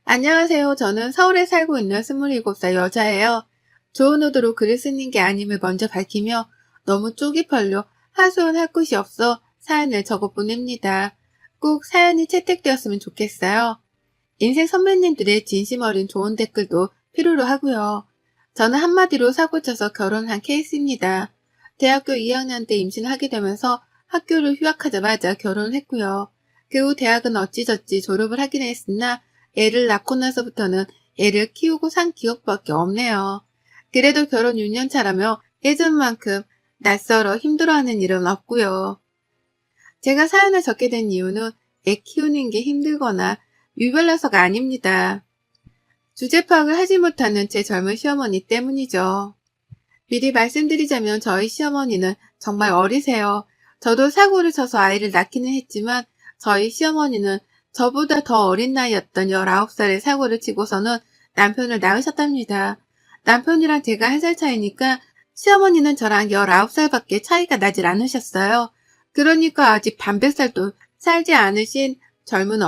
안녕하세요. 저는 서울에 살고 있는 27살 여자예요. 좋은 의도로 글을 쓰는 게 아님을 먼저 밝히며 너무 쪽이 별로 하소연할 곳이 없어 사연을 적어 보냅니다. 꼭 사연이 채택되었으면 좋겠어요. 인생 선배님들의 진심 어린 좋은 댓글도 필요로 하고요. 저는 한마디로 사고쳐서 결혼한 케이스입니다. 대학교 2학년 때 임신을 하게 되면서 학교를 휴학하자마자 결혼을 했고요. 그 후 대학은 어찌저찌 졸업을 하긴 했으나 애를 낳고 나서부터는 애를 키우고 산 기억밖에 없네요. 그래도 결혼 6년 차라며 예전만큼 낯설어 힘들어하는 일은 없고요. 제가 사연을 적게 된 이유는 애 키우는 게 힘들거나 유별나서가 아닙니다. 주제 파악을 하지 못하는 제 젊은 시어머니 때문이죠. 미리 말씀드리자면 저희 시어머니는 정말 어리세요. 저도 사고를 쳐서 아이를 낳기는 했지만 저희 시어머니는 저보다 더 어린 나이였던 19살에 사고를 치고서는 남편을 낳으셨답니다. 남편이랑 제가 1살 차이니까 시어머니는 저랑 19살밖에 차이가 나질 않으셨어요. 그러니까 아직 반백살도 살지 않으신 젊은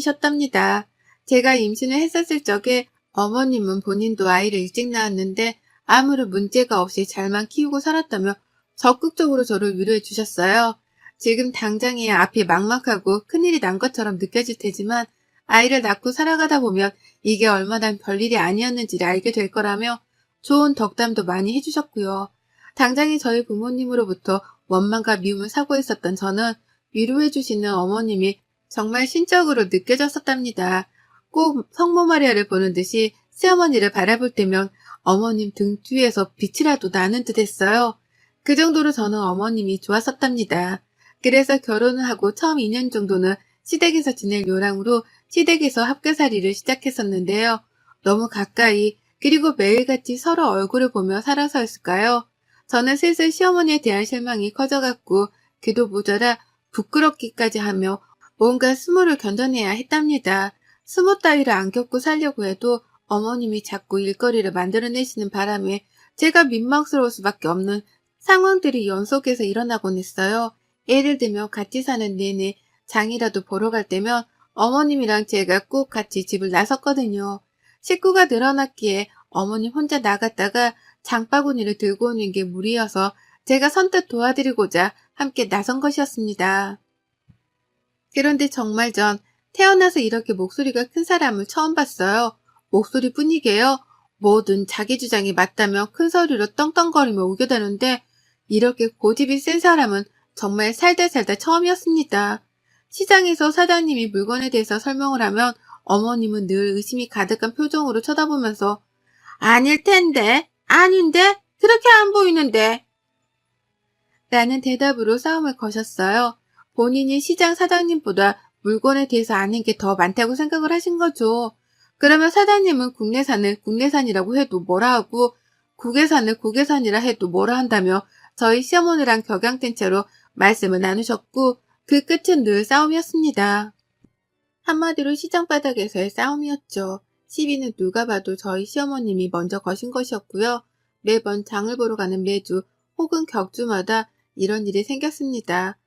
어머님이셨답니다. 제가 임신을 했었을 적에 어머님은 본인도 아이를 일찍 낳았는데 아무런 문제가 없이 잘만 키우고 살았다며 적극적으로 저를 위로해 주셨어요. 지금 당장에 앞이 막막하고 큰일이 난 것처럼 느껴질 테지만 아이를 낳고 살아가다 보면 이게 얼마나 별일이 아니었는지를 알게 될 거라며 좋은 덕담도 많이 해주셨고요. 당장에 저희 부모님으로부터 원망과 미움을 사고 있었던 저는 위로해 주시는 어머님이 정말 신적으로 느껴졌었답니다. 꼭 성모 마리아를 보는 듯이 시어머니를 바라볼 때면 어머님 등 뒤에서 빛이라도 나는 듯 했어요. 그 정도로 저는 어머님이 좋았었답니다. 그래서 결혼을 하고 처음 2년 정도는 시댁에서 지낼 요랑으로 시댁에서 합가살이를 시작했었는데요. 너무 가까이 그리고 매일같이 서로 얼굴을 보며 살아서였을까요? 저는 슬슬 시어머니에 대한 실망이 커져갔고 그도 모자라 부끄럽기까지 하며 뭔가 수모를 견뎌내야 했답니다. 수모 따위를 안 겪고 살려고 해도 어머님이 자꾸 일거리를 만들어내시는 바람에 제가 민망스러울 수밖에 없는 상황들이 연속해서 일어나곤 했어요. 예를 들면 같이 사는 내내 장이라도 보러 갈 때면 어머님이랑 제가 꼭 같이 집을 나섰거든요. 식구가 늘어났기에 어머님 혼자 나갔다가 장바구니를 들고 오는 게 무리여서 제가 선뜻 도와드리고자 함께 나선 것이었습니다. 그런데 정말 전 태어나서 이렇게 목소리가 큰 사람을 처음 봤어요. 목소리뿐이게요. 뭐든 자기 주장이 맞다며 큰 소리로 떵떵거리며 우겨대는데 이렇게 고집이 센 사람은 정말 살다 처음이었습니다. 시장에서 사장님이 물건에 대해서 설명을 하면 어머님은 늘 의심이 가득한 표정으로 쳐다보면서 아닐 텐데, 아닌데, 그렇게 안 보이는데 라는 대답으로 싸움을 거셨어요. 본인이 시장 사장님보다 물건에 대해서 아는 게 더 많다고 생각을 하신 거죠. 그러면 사장님은 국내산을 국내산이라고 해도 뭐라 하고 국외산을 국외산이라 해도 뭐라 한다며 저희 시어머니랑 격양된 채로 말씀을 나누셨고 그 끝은 늘 싸움이었습니다. 한마디로 시장 바닥에서의 싸움이었죠. 시비는 누가 봐도 저희 시어머님이 먼저 거신 것이었고요. 매번 장을 보러 가는 매주 혹은 격주마다 이런 일이 생겼습니다.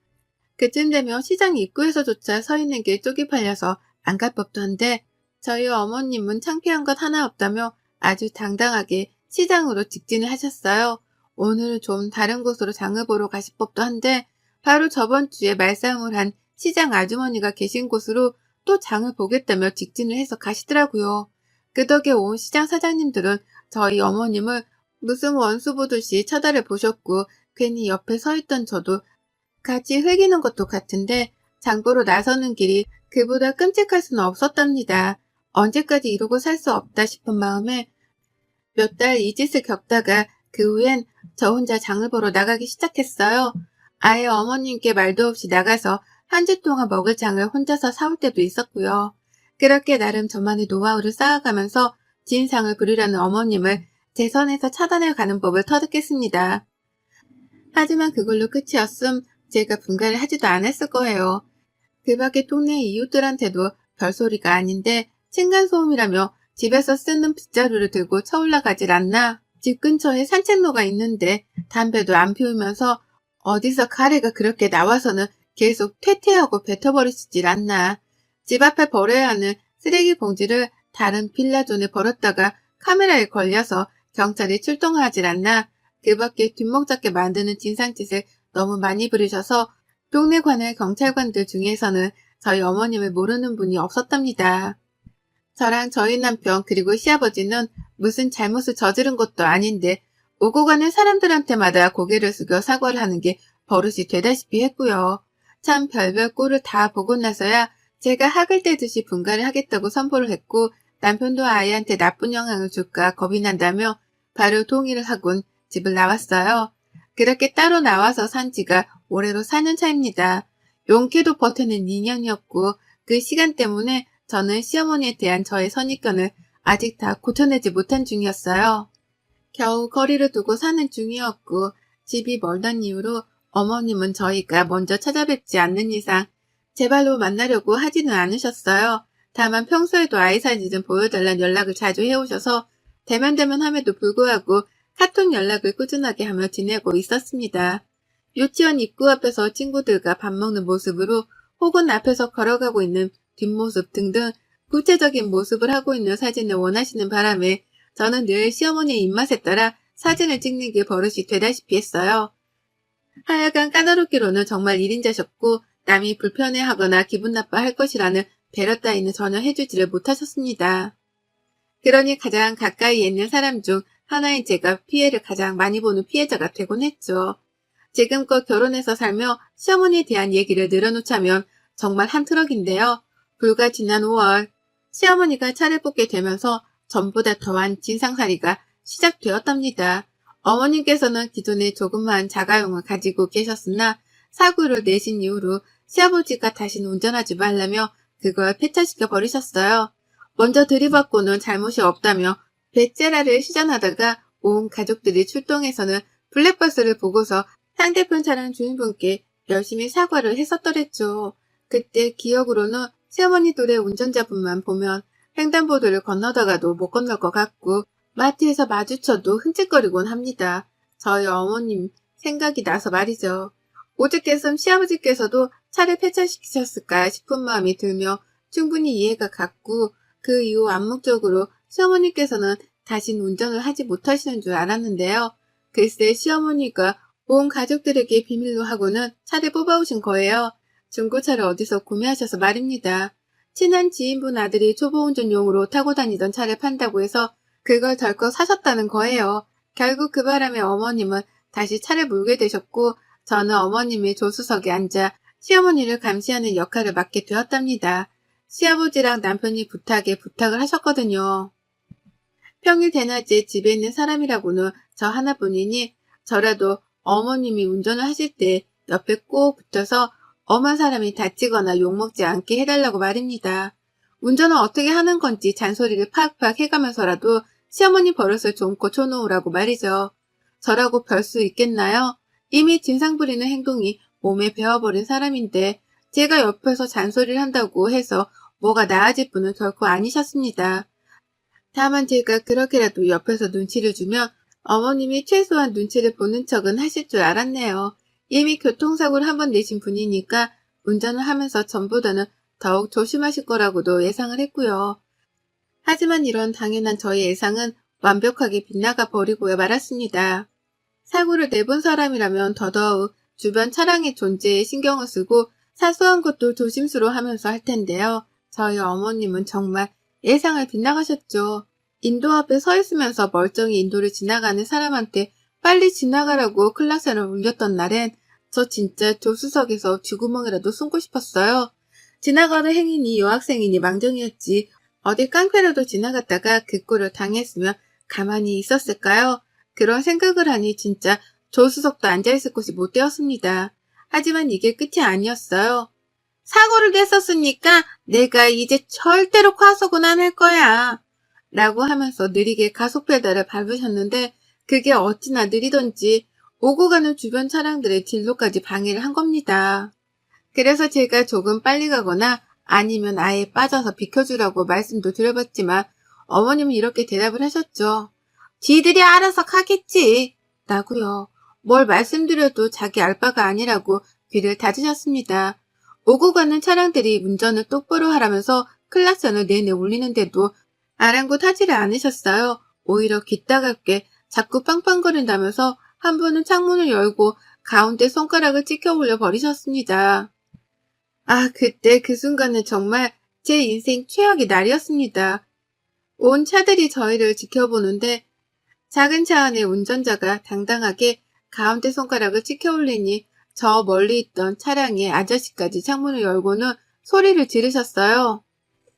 그쯤 되면 시장 입구에서조차 서 있는 게 쪽이 팔려서 안 갈 법도 한데 저희 어머님은 창피한 것 하나 없다며 아주 당당하게 시장으로 직진을 하셨어요. 오늘은 좀 다른 곳으로 장을 보러 가실 법도 한데 바로 저번 주에 말싸움을 한 시장 아주머니가 계신 곳으로 또 장을 보겠다며 직진을 해서 가시더라고요. 그 덕에 온 시장 사장님들은 저희 어머님을 무슨 원수 보듯이 쳐다를 보셨고 괜히 옆에 서 있던 저도 같이 흘기는 것도 같은데 장보러 나서는 길이 그보다 끔찍할 수는 없었답니다. 언제까지 이러고 살 수 없다 싶은 마음에 몇 달 이 짓을 겪다가 그 후엔 저 혼자 장을 보러 나가기 시작했어요. 아예 어머님께 말도 없이 나가서 한 주 동안 먹을 장을 혼자서 사올 때도 있었고요. 그렇게 나름 저만의 노하우를 쌓아가면서 진상을 부리려는 어머님을 제 선에서 차단해 가는 법을 터득했습니다. 하지만 그걸로 끝이었음 제가 분가를 하지도 않았을 거예요. 그 밖에 동네 이웃들한테도 별소리가 아닌데 층간소음이라며 집에서 쓰는 빗자루를 들고 쳐올라가질 않나. 집 근처에 산책로가 있는데 담배도 안 피우면서 어디서 가래가 그렇게 나와서는 계속 퇴퇴하고 뱉어버리시질 않나. 집 앞에 버려야 하는 쓰레기 봉지를 다른 빌라존에 버렸다가 카메라에 걸려서 경찰이 출동하질 않나 그 밖에 뒷목 잡게 만드는 진상짓을 너무 많이 부리셔서 동네 관할 경찰관들 중에서는 저희 어머님을 모르는 분이 없었답니다. 저랑 저희 남편 그리고 시아버지는 무슨 잘못을 저지른 것도 아닌데 오고 가는 사람들한테마다 고개를 숙여 사과를 하는 게 버릇이 되다시피 했고요. 참 별별 꼴을 다 보고 나서야 제가 학을 떼듯이 분가를 하겠다고 선포를 했고 남편도 아이한테 나쁜 영향을 줄까 겁이 난다며 바로 동의를 하곤 집을 나왔어요. 그렇게 따로 나와서 산 지가 올해로 4년 차입니다. 용케도 버텨낸 2년이었고 그 시간 때문에 저는 시어머니에 대한 저의 선입견을 아직 다 고쳐내지 못한 중이었어요. 겨우 거리를 두고 사는 중이었고 집이 멀던 이유로 어머님은 저희가 먼저 찾아뵙지 않는 이상 제 발로 만나려고 하지는 않으셨어요. 다만 평소에도 아이 사진 좀 보여달라는 연락을 자주 해오셔서 대면대면함에도 불구하고 카톡 연락을 꾸준하게 하며 지내고 있었습니다. 유치원 입구 앞에서 친구들과 밥 먹는 모습으로 혹은 앞에서 걸어가고 있는 뒷모습 등등 구체적인 모습을 하고 있는 사진을 원하시는 바람에 저는 늘 시어머니의 입맛에 따라 사진을 찍는 게 버릇이 되다시피 했어요. 하여간 까다롭기로는 정말 1인자셨고 남이 불편해하거나 기분 나빠할 것이라는 배려 따위는 전혀 해주지를 못하셨습니다. 그러니 가장 가까이에 있는 사람 중 하나인 제가 피해를 가장 많이 보는 피해자가 되곤 했죠. 지금껏 결혼해서 살며 시어머니에 대한 얘기를 늘어놓자면 정말 한 트럭인데요. 불과 지난 5월 시어머니가 차를 뽑게 되면서 전보다 더한 진상살이가 시작되었답니다. 어머님께서는 기존에 조그마한 자가용을 가지고 계셨으나 사고를 내신 이후로 시아버지가 다시는 운전하지 말라며 그걸 폐차시켜 버리셨어요. 먼저 들이받고는 잘못이 없다며 베째라를 시전하다가 온 가족들이 출동해서는 블랙버스를 보고서 상대편 차량 주인분께 열심히 사과를 했었더랬죠. 그때 기억으로는 시어머니 또래 운전자분만 보면 횡단보도를 건너다가도 못 건널 것 같고 마트에서 마주쳐도 흠칫거리곤 합니다. 저희 어머님 생각이 나서 말이죠. 오죽했음 시아버지께서도 차를 폐차시키셨을까 싶은 마음이 들며 충분히 이해가 갔고 그 이후 암묵적으로 시어머니께서는 다신 운전을 하지 못하시는 줄 알았는데요. 글쎄 시어머니가 온 가족들에게 비밀로 하고는 차를 뽑아오신 거예요. 중고차를 어디서 구매하셔서 말입니다. 친한 지인분 아들이 초보운전용으로 타고 다니던 차를 판다고 해서 그걸 덜컥 사셨다는 거예요. 결국 그 바람에 어머님은 다시 차를 몰게 되셨고 저는 어머님의 조수석에 앉아 시어머니를 감시하는 역할을 맡게 되었답니다. 시아버지랑 남편이 부탁을 하셨거든요. 평일 대낮에 집에 있는 사람이라고는 저 하나뿐이니 저라도 어머님이 운전을 하실 때 옆에 꼭 붙어서 엄한 사람이 다치거나 욕먹지 않게 해달라고 말입니다. 운전을 어떻게 하는 건지 잔소리를 팍팍 해가면서라도 시어머니 버릇을 좀 고쳐놓으라고 말이죠. 저라고 별 수 있겠나요? 이미 진상 부리는 행동이 몸에 배어버린 사람인데 제가 옆에서 잔소리를 한다고 해서 뭐가 나아질 분은 결코 아니셨습니다. 다만 제가 그렇게라도 옆에서 눈치를 주면 어머님이 최소한 눈치를 보는 척은 하실 줄 알았네요. 이미 교통사고를 한 번 내신 분이니까 운전을 하면서 전보다는 더욱 조심하실 거라고도 예상을 했고요. 하지만 이런 당연한 저의 예상은 완벽하게 빗나가 버리고 말았습니다. 사고를 내본 사람이라면 더더욱 주변 차량의 존재에 신경을 쓰고 사소한 것도 조심스러워하면서 할 텐데요. 저희 어머님은 정말 예상을 빗나가셨죠. 인도 앞에 서 있으면서 멀쩡히 인도를 지나가는 사람한테 빨리 지나가라고 클락션을 울렸던 날엔 저 진짜 조수석에서 쥐구멍이라도 숨고 싶었어요. 지나가는 행인이 여학생이니 망정이었지 어디 깡패라도 지나갔다가 그 꼴을 당했으면 가만히 있었을까요? 그런 생각을 하니 진짜 조수석도 앉아있을 곳이 못 되었습니다. 하지만 이게 끝이 아니었어요. 사고를 냈었으니까 내가 이제 절대로 과속은 안 할 거야. 라고 하면서 느리게 가속 페달을 밟으셨는데 그게 어찌나 느리던지 오고 가는 주변 차량들의 진로까지 방해를 한 겁니다. 그래서 제가 조금 빨리 가거나 아니면 아예 빠져서 비켜주라고 말씀도 드려봤지만 어머님은 이렇게 대답을 하셨죠. 지들이 알아서 가겠지. 라고요. 뭘 말씀드려도 자기 알바가 아니라고 귀를 닫으셨습니다. 오고 가는 차량들이 운전을 똑바로 하라면서 클락션을 내내 울리는데도 아랑곳하지를 않으셨어요. 오히려 귀따갑게 자꾸 빵빵거린다면서 한 분은 창문을 열고 가운데 손가락을 찍혀올려 버리셨습니다. 아, 그때 그 순간은 정말 제 인생 최악의 날이었습니다. 온 차들이 저희를 지켜보는데 작은 차 안에 운전자가 당당하게 가운데 손가락을 찍혀올리니 저 멀리 있던 차량의 아저씨까지 창문을 열고는 소리를 지르셨어요.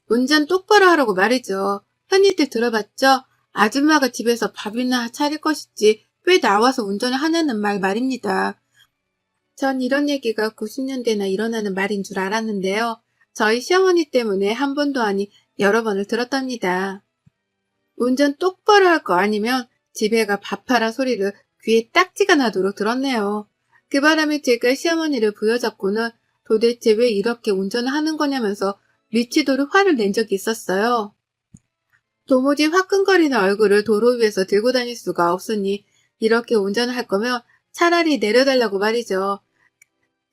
운전 똑바로 하라고 말이죠. 흔히들 들어봤죠? 아줌마가 집에서 밥이나 차릴 것이지 왜 나와서 운전을 하냐는 말입니다. 전 이런 얘기가 90년대나 일어나는 말인 줄 알았는데요. 저희 시어머니 때문에 한 번도 아니 여러 번을 들었답니다. 운전 똑바로 할 거 아니면 집에 가 밥하라 소리를 귀에 딱지가 나도록 들었네요. 그 바람에 제가 시어머니를 부여잡고는 도대체 왜 이렇게 운전을 하는 거냐면서 미치도록 화를 낸 적이 있었어요. 도무지 화끈거리는 얼굴을 도로 위에서 들고 다닐 수가 없으니 이렇게 운전을 할 거면 차라리 내려달라고 말이죠.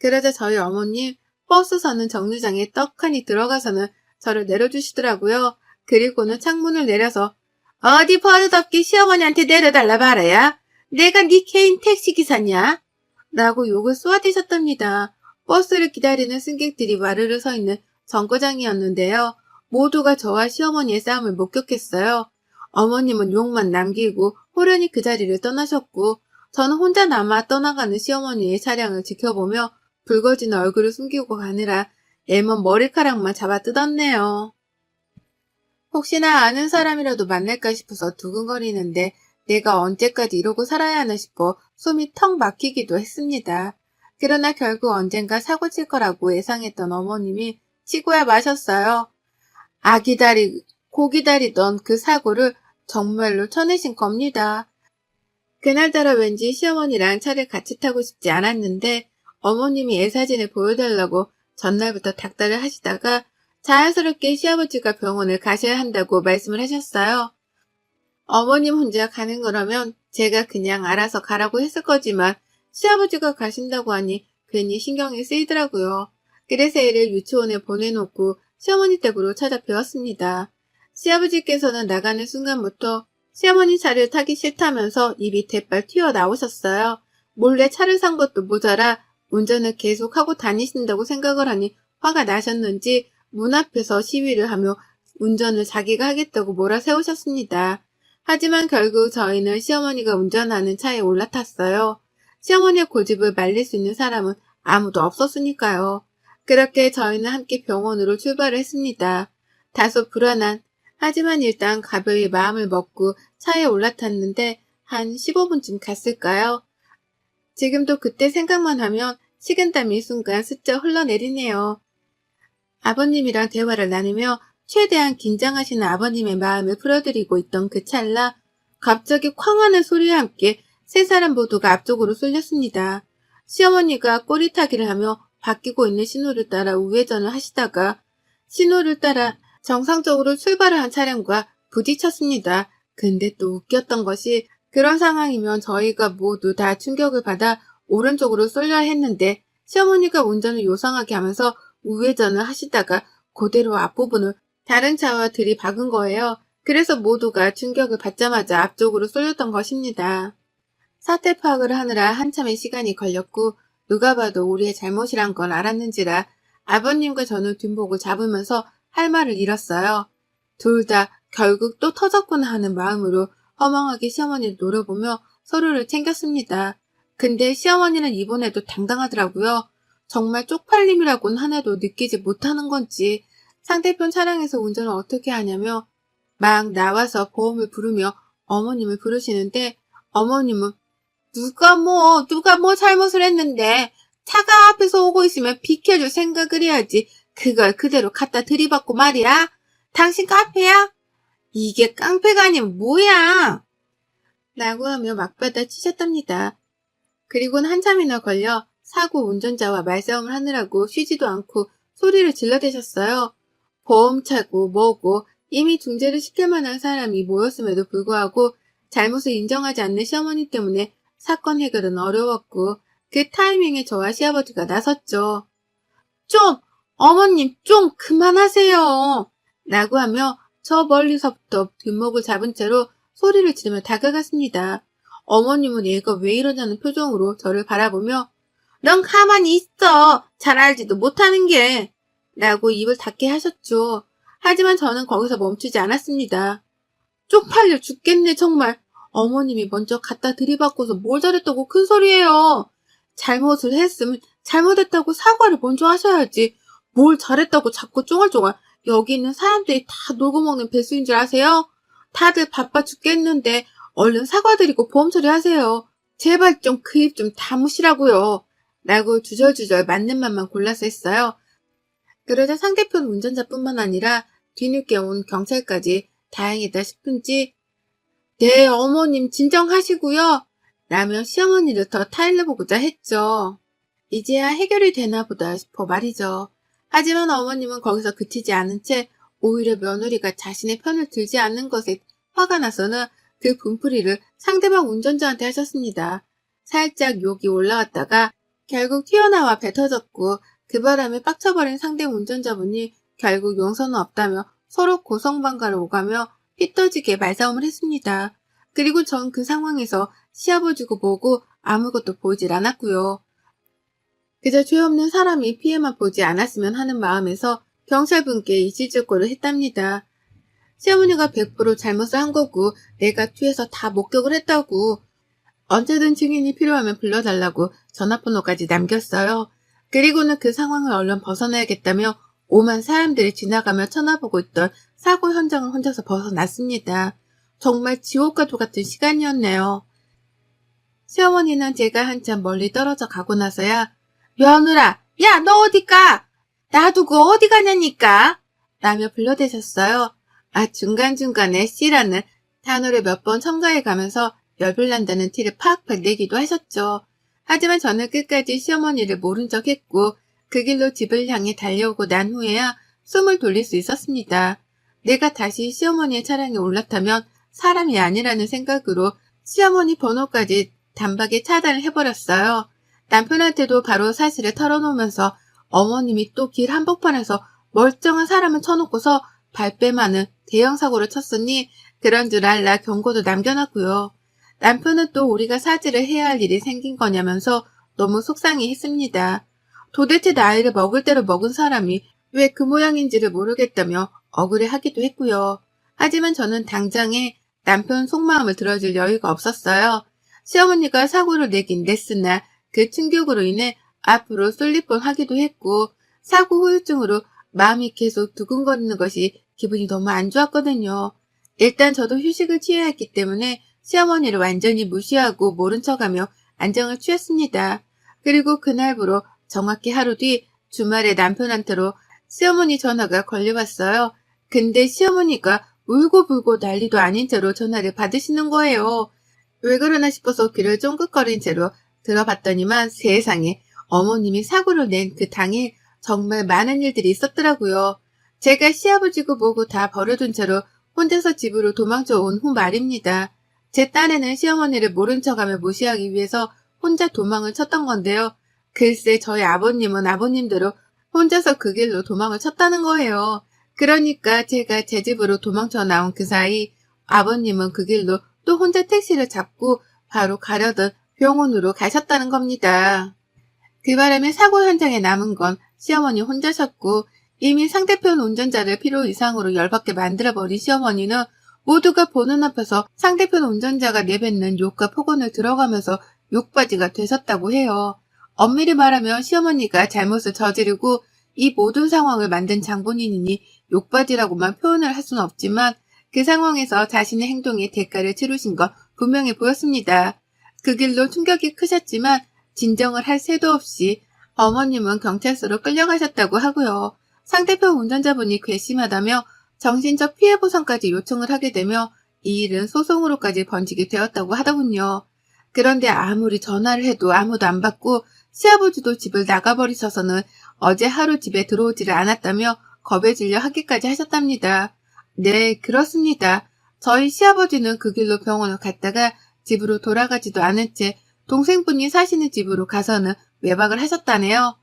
그러자 저희 어머님 버스서는 정류장에 떡하니 들어가서는 저를 내려주시더라고요. 그리고는 창문을 내려서 어디 버릇없게 시어머니한테 내려달라 말아야 내가 네 개인 택시기사냐? 라고 욕을 쏘아대셨답니다. 버스를 기다리는 승객들이 와르르 서 있는 정거장이었는데요. 모두가 저와 시어머니의 싸움을 목격했어요. 어머님은 욕만 남기고 호련히 그 자리를 떠나셨고 저는 혼자 남아 떠나가는 시어머니의 차량을 지켜보며 붉어진 얼굴을 숨기고 가느라 애먼 머리카락만 잡아 뜯었네요. 혹시나 아는 사람이라도 만날까 싶어서 두근거리는데 내가 언제까지 이러고 살아야 하나 싶어 숨이 턱 막히기도 했습니다. 그러나 결국 언젠가 사고 칠 거라고 예상했던 어머님이 치고야 마셨어요. 고 기다리던 그 사고를 정말로 쳐내신 겁니다. 그날따라 왠지 시어머니랑 차를 같이 타고 싶지 않았는데 어머님이 애사진을 보여달라고 전날부터 닥달을 하시다가 자연스럽게 시아버지가 병원을 가셔야 한다고 말씀을 하셨어요. 어머님 혼자 가는 거라면 제가 그냥 알아서 가라고 했을 거지만 시아버지가 가신다고 하니 괜히 신경이 쓰이더라고요. 그래서 애를 유치원에 보내놓고 시어머니 댁으로 찾아뵈었습니다. 시아버지께서는 나가는 순간부터 시어머니 차를 타기 싫다면서 입이 대빨 튀어나오셨어요. 몰래 차를 산 것도 모자라 운전을 계속하고 다니신다고 생각을 하니 화가 나셨는지 문 앞에서 시위를 하며 운전을 자기가 하겠다고 몰아세우셨습니다. 하지만 결국 저희는 시어머니가 운전하는 차에 올라탔어요. 시어머니의 고집을 말릴 수 있는 사람은 아무도 없었으니까요. 그렇게 저희는 함께 병원으로 출발을 했습니다. 다소 불안한, 하지만 일단 가벼이 마음을 먹고 차에 올라탔는데 한 15분쯤 갔을까요? 지금도 그때 생각만 하면 식은땀이 순간 스쳐 흘러내리네요. 아버님이랑 대화를 나누며 최대한 긴장하시는 아버님의 마음을 풀어드리고 있던 그 찰나 갑자기 쾅 하는 소리와 함께 세 사람 모두가 앞쪽으로 쏠렸습니다. 시어머니가 꼬리타기를 하며 바뀌고 있는 신호를 따라 우회전을 하시다가 신호를 따라 정상적으로 출발을 한 차량과 부딪혔습니다. 근데 또 웃겼던 것이 그런 상황이면 저희가 모두 다 충격을 받아 오른쪽으로 쏠려야 했는데 시어머니가 운전을 요상하게 하면서 우회전을 하시다가 그대로 앞부분을 다른 차와 들이박은 거예요. 그래서 모두가 충격을 받자마자 앞쪽으로 쏠렸던 것입니다. 사태 파악을 하느라 한참의 시간이 걸렸고 누가 봐도 우리의 잘못이란 걸 알았는지라 아버님과 저는 뒷목을 잡으면서 할 말을 잃었어요. 둘 다 결국 또 터졌구나 하는 마음으로 허망하게 시어머니를 노려보며 서로를 챙겼습니다. 근데 시어머니는 이번에도 당당하더라고요. 정말 쪽팔림이라고는 하나도 느끼지 못하는 건지 상대편 차량에서 운전을 어떻게 하냐며 막 나와서 보험을 부르며 어머님을 부르시는데 어머님은 누가 뭐 잘못을 했는데 차가 앞에서 오고 있으면 비켜줄 생각을 해야지 그걸 그대로 갖다 들이받고 말이야? 당신 깡패야? 이게 깡패가 아니면 뭐야? 라고 하며 막받아 치셨답니다. 그리고는 한참이나 걸려 사고 운전자와 말싸움을 하느라고 쉬지도 않고 소리를 질러대셨어요. 보험차고 뭐고 이미 중재를 시킬 만한 사람이 모였음에도 불구하고 잘못을 인정하지 않는 시어머니 때문에 사건 해결은 어려웠고 그 타이밍에 저와 시아버지가 나섰죠. 어머님 좀 그만하세요. 라고 하며 저 멀리서부터 뒷목을 잡은 채로 소리를 지르며 다가갔습니다. 어머님은 얘가 왜 이러냐는 표정으로 저를 바라보며 넌 가만히 있어. 잘 알지도 못하는 게. 라고 입을 닫게 하셨죠. 하지만 저는 거기서 멈추지 않았습니다. 쪽팔려 죽겠네 정말. 어머님이 먼저 갖다 들이받고서 뭘 잘했다고 큰 소리예요. 잘못을 했으면 잘못했다고 사과를 먼저 하셔야지. 뭘 잘했다고 자꾸 쫑알쫑알. 여기 있는 사람들이 다 놀고 먹는 배수인 줄 아세요? 다들 바빠 죽겠는데 얼른 사과드리고 보험 처리하세요. 제발 좀 그 입 좀 다무시라고요. 라고 주절주절 맞는 말만 골라서 했어요. 그러자 상대편 운전자뿐만 아니라 뒤늦게 온 경찰까지 다행이다 싶은지 네 어머님 진정하시고요. 라며 시어머니를 더 타일러보고자 했죠. 이제야 해결이 되나 보다 싶어 말이죠. 하지만 어머님은 거기서 그치지 않은 채 오히려 며느리가 자신의 편을 들지 않는 것에 화가 나서는 그 분풀이를 상대방 운전자한테 하셨습니다. 살짝 욕이 올라왔다가 결국 튀어나와 뱉어졌고 그 바람에 빡쳐버린 상대 운전자분이 결국 용서는 없다며 서로 고성방가를 오가며 피 터지게 말싸움을 했습니다. 그리고 전 그 상황에서 시아버지고 뭐고 아무것도 보이질 않았고요. 그저 죄 없는 사람이 피해만 보지 않았으면 하는 마음에서 경찰분께 이실직고를 했답니다. 시어머니가 100% 잘못을 한 거고 내가 뒤에서 다 목격을 했다고 언제든 증인이 필요하면 불러달라고 전화번호까지 남겼어요. 그리고는 그 상황을 얼른 벗어나야겠다며 오만 사람들이 지나가며 쳐다보고 있던 사고 현장을 혼자서 벗어났습니다. 정말 지옥과도 같은 시간이었네요. 시어머니는 제가 한참 멀리 떨어져 가고 나서야 며느라, 야 너 어디 가? 놔두고 어디 가냐니까? 라며 불러대셨어요. 중간중간에 씨라는 단어를 몇 번 첨가해 가면서 열불 난다는 티를 팍팍 내기도 하셨죠. 하지만 저는 끝까지 시어머니를 모른 척 했고 그 길로 집을 향해 달려오고 난 후에야 숨을 돌릴 수 있었습니다. 내가 다시 시어머니의 차량에 올라타면 사람이 아니라는 생각으로 시어머니 번호까지 단박에 차단을 해버렸어요. 남편한테도 바로 사실을 털어놓으면서 어머님이 또 길 한복판에서 멀쩡한 사람을 쳐놓고서 발뺌하는 대형 사고를 쳤으니 그런 줄 알라 경고도 남겨놨고요. 남편은 또 우리가 사죄를 해야 할 일이 생긴 거냐면서 너무 속상해했습니다. 도대체 나이를 먹을 대로 먹은 사람이 왜 그 모양인지를 모르겠다며 억울해하기도 했고요. 하지만 저는 당장에 남편 속마음을 들어줄 여유가 없었어요. 시어머니가 사고를 내긴 냈으나 그 충격으로 인해 앞으로 쏠릴 뻔하기도 했고 사고 후유증으로 마음이 계속 두근거리는 것이 기분이 너무 안 좋았거든요. 일단 저도 휴식을 취해야 했기 때문에 시어머니를 완전히 무시하고 모른 척하며 안정을 취했습니다. 그리고 그날부로 정확히 하루 뒤 주말에 남편한테로 시어머니 전화가 걸려왔어요. 근데 시어머니가 울고불고 난리도 아닌 채로 전화를 받으시는 거예요. 왜 그러나 싶어서 귀를 쫑긋거린 채로 들어봤더니만 세상에 어머님이 사고를 낸 그 당일 정말 많은 일들이 있었더라고요. 제가 시아버지고 뭐고 다 버려둔 채로 혼자서 집으로 도망쳐 온 후 말입니다. 제 딴에는 시어머니를 모른 척하며 무시하기 위해서 혼자 도망을 쳤던 건데요. 글쎄 저희 아버님은 아버님대로 혼자서 그 길로 도망을 쳤다는 거예요. 그러니까 제가 제 집으로 도망쳐 나온 그 사이 아버님은 그 길로 또 혼자 택시를 잡고 바로 가려던 병원으로 가셨다는 겁니다. 그 바람에 사고 현장에 남은 건 시어머니 혼자셨고 이미 상대편 운전자를 필요 이상으로 열받게 만들어버린 시어머니는 모두가 보는 앞에서 상대편 운전자가 내뱉는 욕과 폭언을 들어가면서 욕바지가 되셨다고 해요. 엄밀히 말하면 시어머니가 잘못을 저지르고 이 모든 상황을 만든 장본인이니 욕바지라고만 표현을 할 수는 없지만 그 상황에서 자신의 행동에 대가를 치르신 건 분명해 보였습니다. 그 길로 충격이 크셨지만 진정을 할 새도 없이 어머님은 경찰서로 끌려가셨다고 하고요. 상대편 운전자분이 괘씸하다며 정신적 피해 보상까지 요청을 하게 되며 이 일은 소송으로까지 번지게 되었다고 하더군요. 그런데 아무리 전화를 해도 아무도 안 받고 시아버지도 집을 나가버리셔서는 어제 하루 집에 들어오지를 않았다며 겁에 질려 하기까지 하셨답니다. 네, 그렇습니다. 저희 시아버지는 그 길로 병원을 갔다가 집으로 돌아가지도 않은 채 동생분이 사시는 집으로 가서는 외박을 하셨다네요.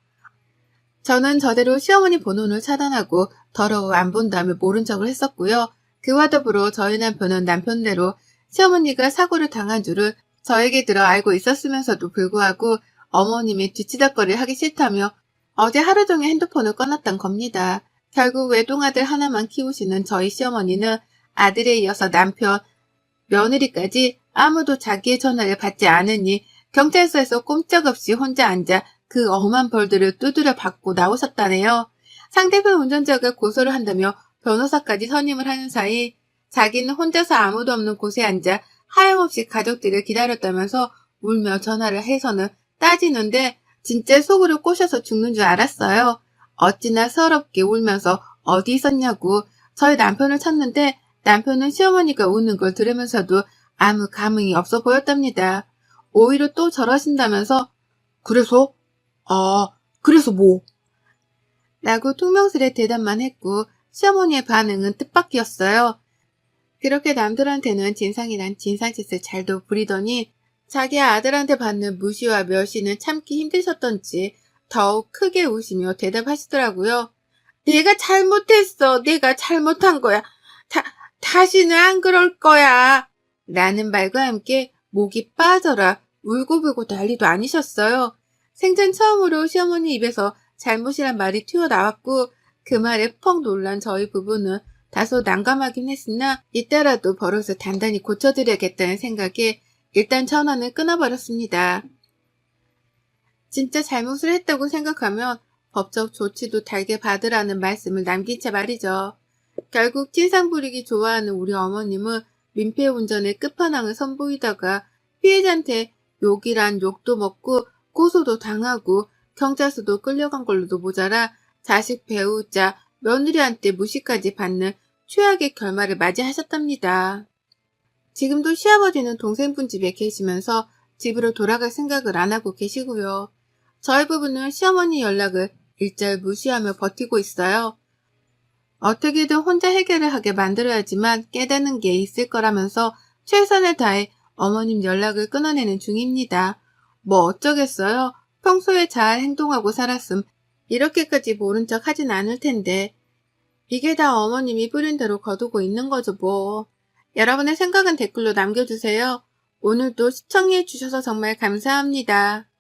저는 저대로 시어머니 번호를 차단하고 더러워 안 본다며 모른 척을 했었고요. 그와 더불어 저희 남편은 남편대로 시어머니가 사고를 당한 줄을 저에게 들어 알고 있었으면서도 불구하고 어머님이 뒤치다꺼리를 하기 싫다며 어제 하루 종일 핸드폰을 꺼놨던 겁니다. 결국 외동아들 하나만 키우시는 저희 시어머니는 아들에 이어서 남편, 며느리까지 아무도 자기의 전화를 받지 않으니 경찰서에서 꼼짝없이 혼자 앉아 그 엄한 벌들을 두드려 받고 나오셨다네요. 상대편 운전자가 고소를 한다며 변호사까지 선임을 하는 사이 자기는 혼자서 아무도 없는 곳에 앉아 하염없이 가족들을 기다렸다면서 울며 전화를 해서는 따지는데 진짜 속으로 꼬셔서 죽는 줄 알았어요. 어찌나 서럽게 울면서 어디 있었냐고 저희 남편을 찾는데 남편은 시어머니가 우는 걸 들으면서도 아무 감흥이 없어 보였답니다. 오히려 또 저러신다면서 그래서? 그래서 뭐? 라고 퉁명스레 대답만 했고 시어머니의 반응은 뜻밖이었어요. 그렇게 남들한테는 진상이란 진상짓을 잘도 부리더니 자기 아들한테 받는 무시와 멸시는 참기 힘드셨던지 더욱 크게 웃으며 대답하시더라고요. 내가 잘못했어. 내가 잘못한 거야. 다시는 안 그럴 거야. 라는 말과 함께 목이 빠져라 울고불고 난리도 아니셨어요. 생전 처음으로 시어머니 입에서 잘못이란 말이 튀어나왔고 그 말에 펑 놀란 저희 부부는 다소 난감하긴 했으나 이따라도 버릇을 단단히 고쳐드려야겠다는 생각에 일단 전화는 끊어버렸습니다. 진짜 잘못을 했다고 생각하면 법적 조치도 달게 받으라는 말씀을 남긴 채 말이죠. 결국 진상 부리기 좋아하는 우리 어머님은 민폐 운전의 끝판왕을 선보이다가 피해자한테 욕이란 욕도 먹고 고소도 당하고 경찰서도 끌려간 걸로도 모자라 자식 배우자 며느리한테 무시까지 받는 최악의 결말을 맞이하셨답니다. 지금도 시아버지는 동생분 집에 계시면서 집으로 돌아갈 생각을 안 하고 계시고요. 저희 부부는 시어머니 연락을 일절 무시하며 버티고 있어요. 어떻게든 혼자 해결을 하게 만들어야지만 깨닫는 게 있을 거라면서 최선을 다해 어머님 연락을 끊어내는 중입니다. 뭐 어쩌겠어요. 평소에 잘 행동하고 살았음 이렇게까지 모른 척 하진 않을 텐데 이게 다 어머님이 뿌린 대로 거두고 있는 거죠 뭐. 여러분의 생각은 댓글로 남겨주세요. 오늘도 시청해 주셔서 정말 감사합니다.